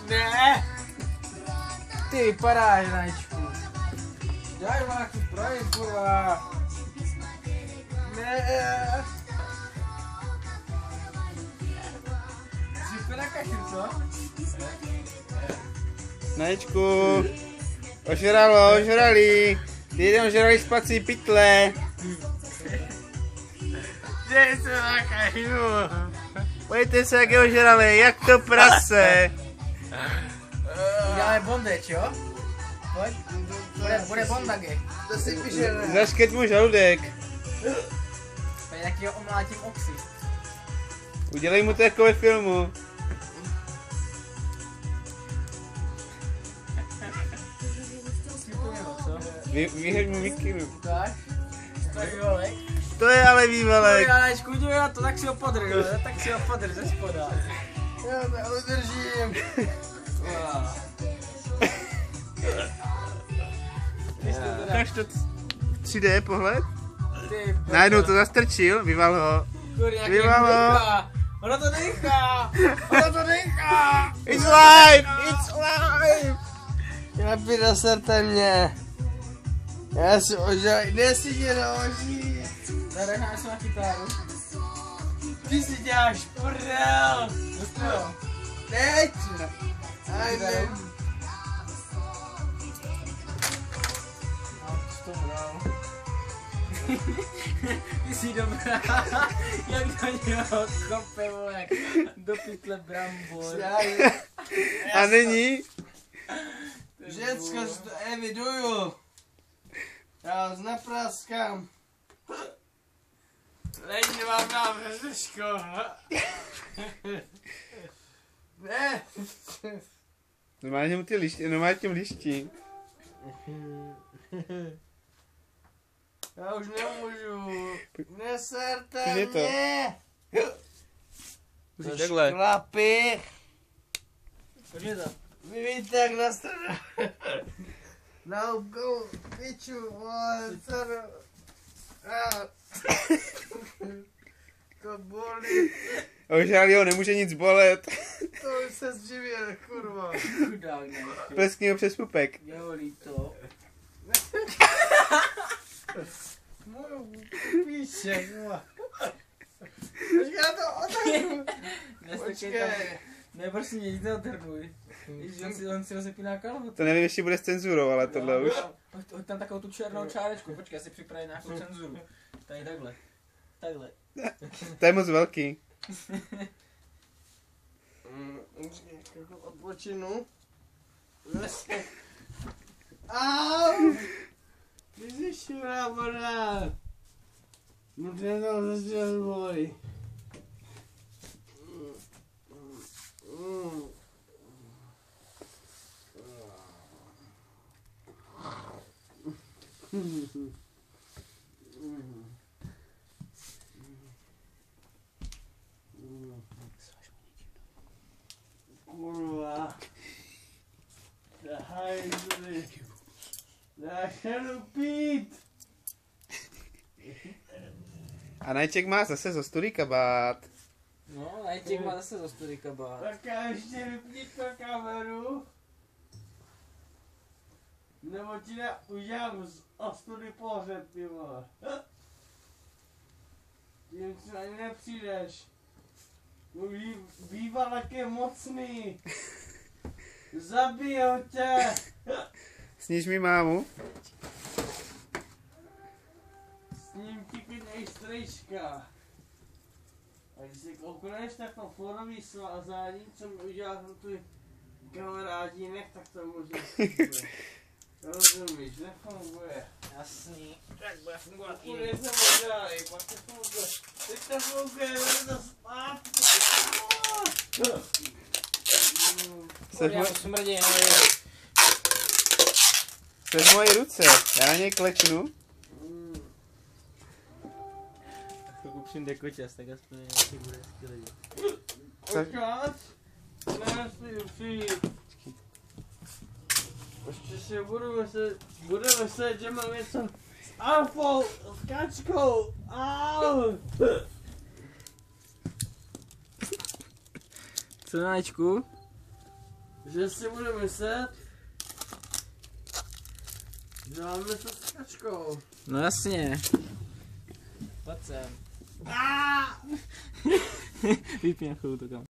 Ne! Ty vypadáš, Načku. Dělej nějaký projekt, kurva. Ne! Jsi na kaši, co? Načku. Ožrali. Ty lidem ožrali spací pytle. Že jsi na kaši. Pojďte se, jak je ožrali, jak to prase. Uděláme bondeč, jo? Pojď. Bude bondage. To si píše, ne? Zaškeť mu žaludek. Tady taky ho omlátím oxy. Udělej mu to jako ve filmu. Vyhoď mu mikinu. Ukáž. To je vývalek. To je ale vývalek. Janečku, udělej na to, tak si ho podrž, jo? Tak si ho podrž ze spoda. Já to udržím. Ukáž to 3D pohled. Najednou to zastrčil, vyval ho. Vyval ho. Ono to dýchá! Ono to dýchá! It's live! It's live! Chlapi, serte mě. Já si ožaj, nesidě na oží. Tady máš na kytaru. Ty si děláš prdel. Teď. Ajde. Ty jsi dobrá, jak do něho kope, vole, do pytle brambor. A není? Všecko si to eviduju. Já vás napraskám. Lejni vám na vrzeško. Ne. Normálně mu ty lišti, normálně těm liští. Já už nemůžu. Neserte Kde to? mě. Musíš takhle. Chlapi. Cože to? Vy víte jak na stranu. Na go, piču, vole, co do... To bolí. Ožrali ho, nemůže nic bolet. To už se zživil, kurva. Chudák, ne? Pleskni ho přes pupek. Jo, líto. Můj píšek, vole. Počkej, já to otrhnu. Počkej. Neprosím, nic neotrhnuj. Ježiš, on si rozepíná kalhotu. To nevím, jestli bude s cenzurou, ale tohle už. Hoď tam takovou tu černou čárečku, počkej, já si připravím nějakou cenzuru. Tady takhle. Takhle. To je moc velký. Odpočinu. Au! Ty jsi šurá voda. Může to zase bolí. Kurva. Hajzli. Já chtěl pít. A Najček má zase zostulý kabát. No, Najček má zase zostudý kabát. Tak já ještě vypni tu kameru. Nebo ti udělám z ostudy pohřeb, ty vole. Tím si ani nepřijdeš. Můj bývalek je mocný. Zabijou tě. Sníž mi mámu. S ním ti klidnej strejška. A když si koukneš tak na forový svázání, co mi udělal tam tvůj kamarádínek, tak to může rozumíš, nefunguje. Jasný. Tak bude fungovat Pokud je to možná, pak to funguje. Teď to funguje, bude to spát. Chceš moje ruce, já na něj kleknu. Pokud přijde kočas, tak aspoň nějaký bude skvělý. Počkat. Nesmím přijít. Ještě si budeme myslet, že mám něco s alfou, s kačkou. Au. Co, Najčku? Že si bude myslet, že máme to s kačkou. No jasně. Pojď sem. Vypni na chvilku to kam.